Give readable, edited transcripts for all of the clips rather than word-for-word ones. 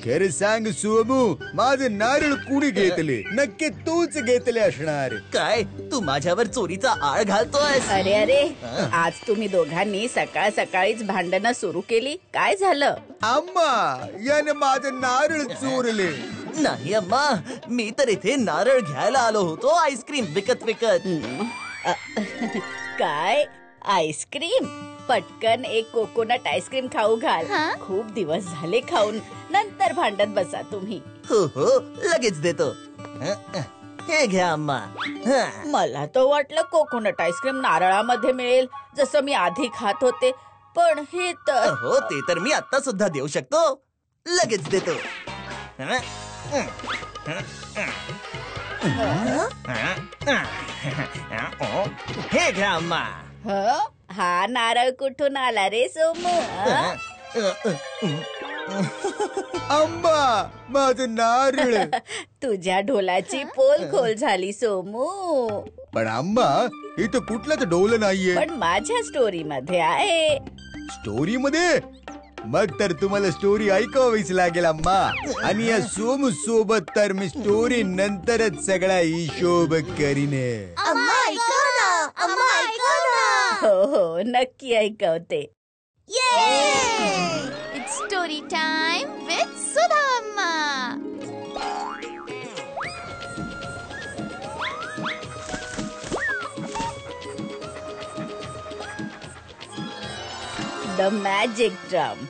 खरं सांग सोमू, माझं नारळ कुणी घेतले? नक्की तूच घेतले असणार. काय तू माझ्यावर चोरीचा आळ घालतोयस? अरे अरे, आज तुम्ही दोघांनी सकाळ सकाळीच भांडणं सुरू केली. काय झालं? अम्मा, याने माझं नारळ चोरले. नाही अम्मा, मी तर इथे नारळ घ्यायला आलो होतो आईस्क्रीम विकत विकत. काय आईस्क्रीम? पटकन एक कोकोनट आईस्क्रीम खाऊ घाल. खूप दिवस झाले खाऊन. नंतर भांडत बसा तुम्ही. हो हो, लगेच देतो. हे घ्या अम्मा. मला तर वाटलं कोकोनट आईस्क्रीम नारळामध्ये मिळेल, जसं मी आधी खात होते. पण हे तर हो, ते तर मी आता सुद्धा देऊ शकतो. लगेच देतो. हे घ्या अम्मा. हा नारळ कुठून आला रे सोमू? अम्मा, माझं नारळ. तुझ्या ढोलाची पोल खोल झाली सोमू. पण अम्मा, इथं कुठलंच डोल नाहीये. पण माझ्या स्टोरी मध्ये आहे. स्टोरी मध्ये? मग तर तुम्हाला स्टोरी ऐकावीच लागेल अम्मा. आणि या सोमू सोबत तर मी स्टोरी नंतरच सगळा हिशोब करीने. हो हो, नक्की ऐकवते. It's story time with Sudha Amma. The magic drum.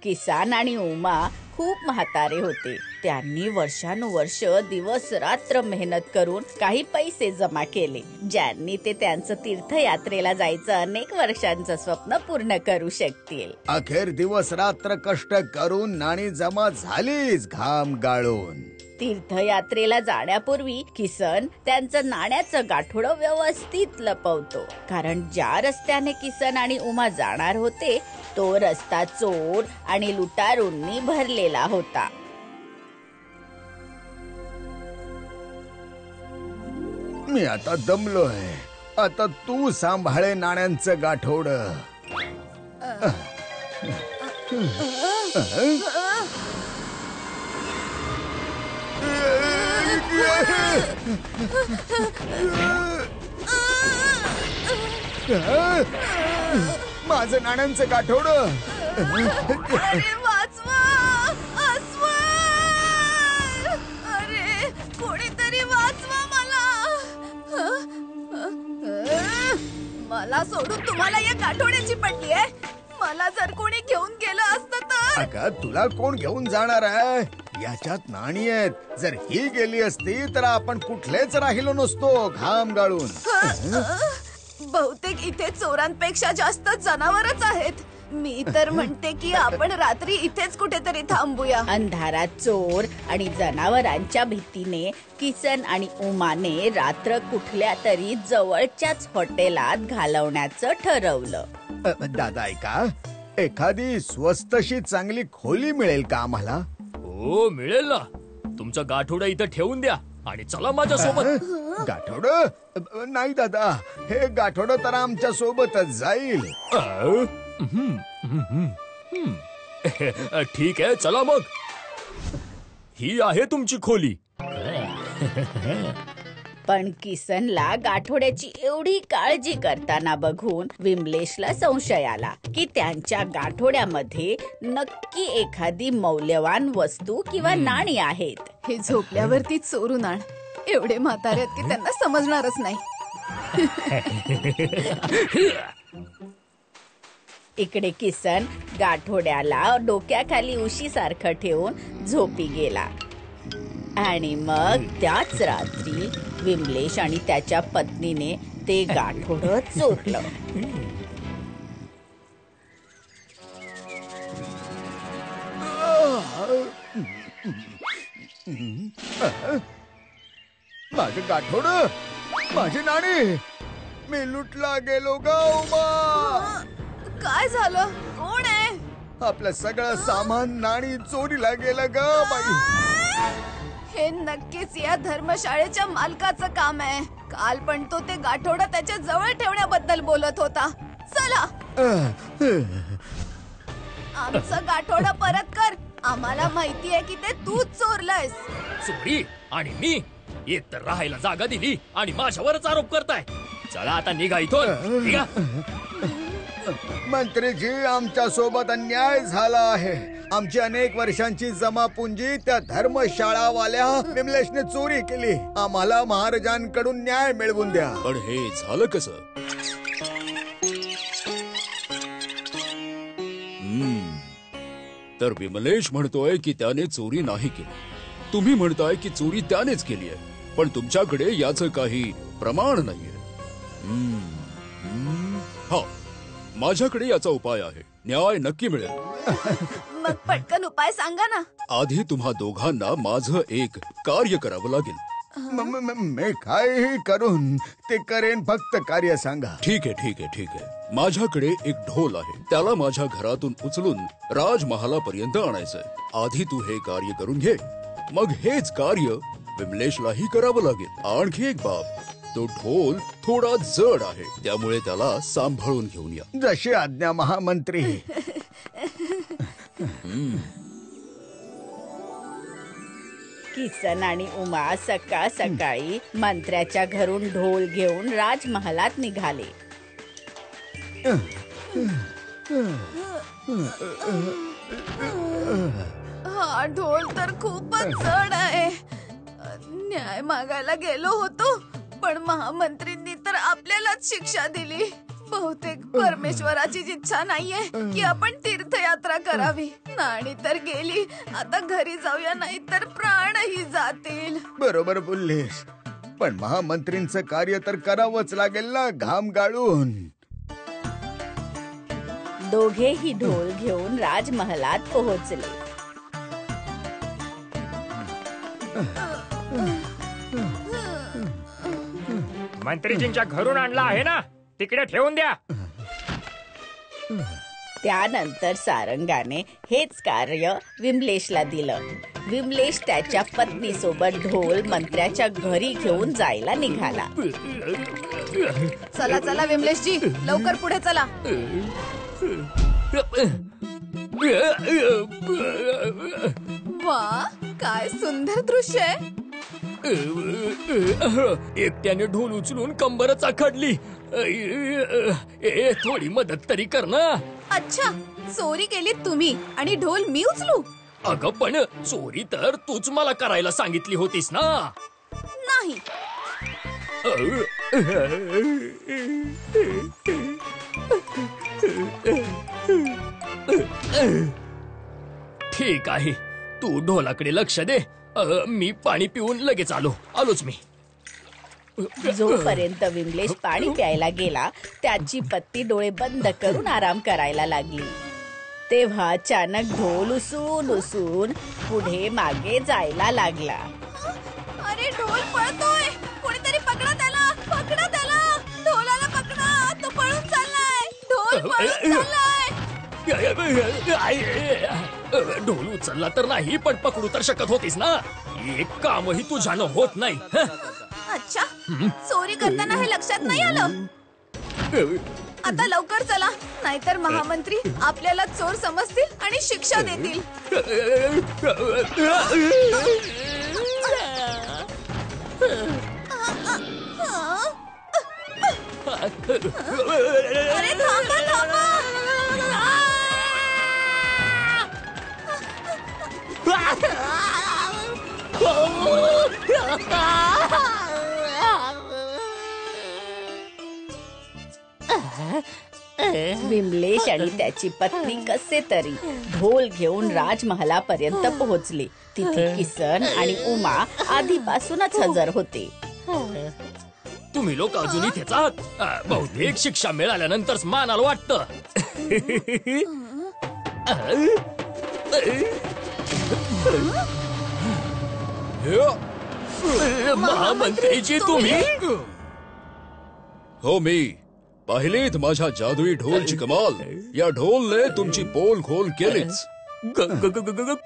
Kisan आणि उमा खूप म्हातारे होते. त्यांनी वर्षानुवर्ष दिवस रात्र मेहनत करून काही पैसे जमा केले, ज्यांनी ते त्यांचं तीर्थयात्रेला जायचं अनेक वर्षांचं स्वप्न पूर्ण करू शकतील. अखेर दिवस रात्र कष्ट करून नाणी जमा झालीच, घाम गाळून. तीर्थयात्रेला जाण्यापूर्वी किसन त्यांचं नाण्याचं गाठोडं व्यवस्थित लपवतो, कारण ज्या रस्त्याने किसन आणि उमा जाणार होते तो रस्ता चोर आणि लुटारूंनी भरलेला होता. मी आता दमलोय. आता तू सांभाळे नाण्यांचं गाठोड. माझं नाण्यांचं गाठोड. वाचवा, अरे कोणीतरी वाचवा मला सोडून तुम्हाला या गाठोड्याची पडली आहे. मला जर कोणी घेऊन गेलं असतं तर. अगं, तुला कोण घेऊन जाणार आहे? याच्यात नाणी आहेत. जर ही गेली असती तर आपण कुठलेच राहिलो नसतो, घाम गाळून. बहुतेक इथे चोरांपेक्षा जास्त जनावरच आहेत. मी तर म्हणते की आपण रात्री इथेच कुठेतरी थांबूया. अंधारात चोर आणि जनावरांच्या भीतीने किसन आणि उमाने रात्र कुठल्या तरी जवळच्याच हॉटेलात घालवण्याचं ठरवलं. दादा, ऐका, एखादी स्वस्तशी चांगली खोली मिळेल का आम्हाला? हो, मिळेल ना. तुमचा गाठोडा इथं ठेवून द्या आणि चला माझ्या सोबत. गाठोड? नाही दादा, हे गाठोड तर आमच्या सोबतच जाईल. ठीक आहे, चला मग. ही आहे तुमची खोली. पण किसनला गाठोड्याची एवढी काळजी करताना बघून विमलेशला संशय आला की त्यांच्या गाठोड्यामध्ये नक्की एखादी मौल्यवान वस्तू किंवा नाणी आहेत. हे झोपल्यावरती चोरून आण. एवढे म्हातारे आहेत की त्यांना समजणारच नाही. इकडे किसन गाठोड्याला डोक्याखाली उशीसारखं ठेवून झोपी गेला. आणि मग त्याच रात्री विमलेश आणि त्याच्या पत्नीने ते गाठोडं चोरलं. माझं गाठोड, माझी नाणी, मी लुटला गेलो गा. काय झालं? कोण आहे? आपलं सगळं सामान नाणी चोरीला गेलं ग बाई. हे नक्कीच या धर्मशाळेच्या मालकाचं काम आहे. काल पण तो ते गाठोडं त्याच्या जवळ ठेवण्याबद्दल बोलत होता. चला आमचं गाठोडं परत कर. आम्हाला माहिती आहे की ते तूच चोरलंयस. चोरी आणि मी एक तर राहायला जागा दिली आणि माझ्यावरच आरोप करताय. चला आता निघा इथून, निघा. मंत्रीजी, आमच्या सोबत अन्याय झाला आहे. आमची अनेक वर्षांची जमापुंजी त्या धर्मशाळावाल्या विमलेशने चोरी केली. आम्हाला महाराजांकडून न्याय मिळवून द्या. पण हे झालं कसं? तर विमलेश म्हणतोय की त्याने चोरी नाही केली. तुम्ही म्हणताय की चोरी त्यानेच केली आहे, पण तुमच्याकडे याचं काही प्रमाण नाहीये. हा, माझ्याकडे याचा उपाय आहे. न्याय नक्की मिळेल. मग पटकन उपाय सांगा ना. आधी तुम्हा दोघांना माझं एक कार्य करावं लागेल. मी काही करून ते करेन, फक्त कार्य सांगा. ठीक आहे. माझ्याकडे एक ढोल आहे. त्याला माझ्या घरातून उचलून राजमहालापर्यंत आणायचंय. आधी तू हे कार्य करून घे, मग हेच कार्य विमलेशलाही करावं लागेल. आणखी एक बाब, तो ढोल थोडा जड आहे, त्यामुळे त्याला सांभाळून घेऊन या. जशी आज्ञा महामंत्री. किसन आणि उमा सकाळ सकाळी मंत्र्याच्या घरून ढोल घेऊन राजमहालात निघाले. हा ढोल तर खूपच जड आहे. न्याय मागायला गेलो होतो, पण महामंत्रींनी तर आपल्यालाच शिक्षा दिली. बहुतेक परमेश्वराची इच्छा नाहीये की आपण तीर्थयात्रा करावी. नाणी तर गेली, आता घरी जाऊया, नाही तर प्राणही जातील. बरोबर बोललीस, पण महामंत्रींचं कार्य तर करावंच लागेल ना, घाम गाळून. दोघेही ढोल घेऊन राजमहालात पोहोचले. मंत्रीजींच्या घरून आणला आहे ना, तिकडे ठेवून द्या. त्यानंतर सारंगाने हेच कार्य विमलेशला दिलं. विमलेश त्याच्या पत्नी सोबत ढोल मंत्र्याच्या घरी घेऊन जायला निघाला. चला विमलेशजी, लवकर पुढे चला. वा, काय सुंदर दृश्य आहे. एकट्याने ढोल उचलून कंबरच आखडली. थोडी मदत तरी कर ना. अच्छा, चोरी केली तुम्ही आणि ढोल मी उचलू? अगं पण चोरी तर तूच मला करायला सांगितली होतीस ना. नाही. ठीक आहे, तू ढोलाकडे लक्ष दे. मी पाणी पिऊन लगेच आलोच मी. जोपर्यंत विमलेश पाणी प्यायला गेला, त्याची पत्नी डोळे बंद करून आराम करायला लागली. तेव्हा अचानक ढोल उसळून पुढे मागे जायला लागला. अरे ढोल पळतोय, कोणीतरी पकडा त्याला, पकडा त्याला. ढोलाला पकडा, तो पळून चाललाय. ढोल पळून चाललाय. ढोल उचलला तर नाही, पण पकडू तर शकत होतीस ना. एक कामही तुझ्यानं होत नाही. अच्छा, चोरी करताना हे लक्षात नाही आलं. आता लवकर चला, नाहीतर महामंत्री आपल्याला चोर समजतील आणि शिक्षा देतील. अरे थांबा. विमलेश आणि त्याची पत्नी कसे तरी ढोल घेऊन राजमहालापर्यंत पोहोचले. तिथे किसन आणि उमा आधीपासूनच हजर होते. तुम्ही लोक अजून इथेच आहात. बहुतेक शिक्षा मिळाल्यानंतर मानाला वाटतं. महामंत्रीजी तुम्ही? हो, मी पाहिलीत माझ्या जादुई ढोलची कमाल. या ढोलने तुमची पोल खोल केलीच.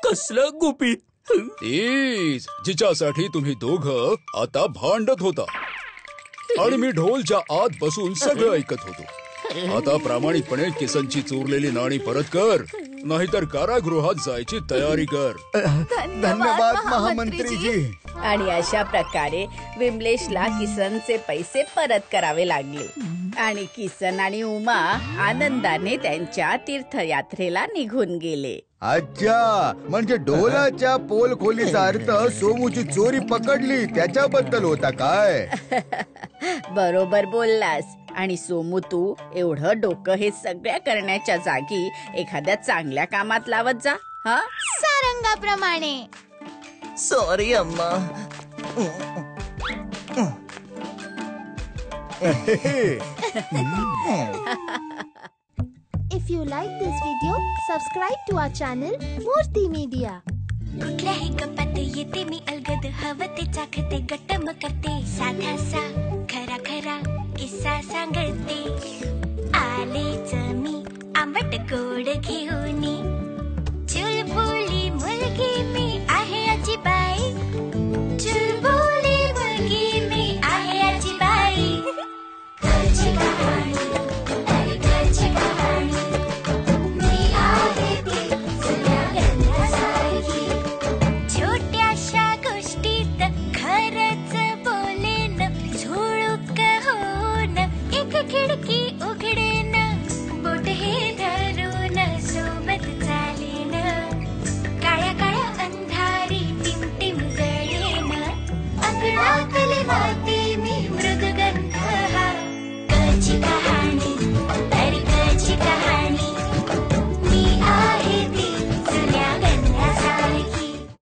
कसलं गुपित. तीच जिच्यासाठी तुम्ही दोघं आता भांडत होता आणि मी ढोलच्या आत बसून सगळं ऐकत होतो. आता प्रामाणिकपणे किसनची चोरलेली नाणी परत कर, नाहीतर कारागृहात जायची तयारी कर. धन्यवाद महामंत्रीजी. आणि अशा प्रकारे विमलेशला किसनचे पैसे परत करावे लागले आणि किसन आणि उमा आनंदाने त्यांच्या तीर्थयात्रेला निघून गेले. अच्छा, म्हणजे ढोलाच्या पोल खोलीचा अर्थ सोमूची चोरी पकडली त्याच्याबद्दल होता काय? बरोबर बोललास. आणि सोमू, तू एवढं डोकं हे सगळ्या करण्याच्या जागी एखाद्या चांगल्या कामात लावत जा. हा, सारंगाप्रमाणे. Sorry Amma. If you like this video, subscribe to our channel Murthy Media. कुठल्याही गप्पात येते मी अलगद हवं ते चाखते गट्टम करते साधा सा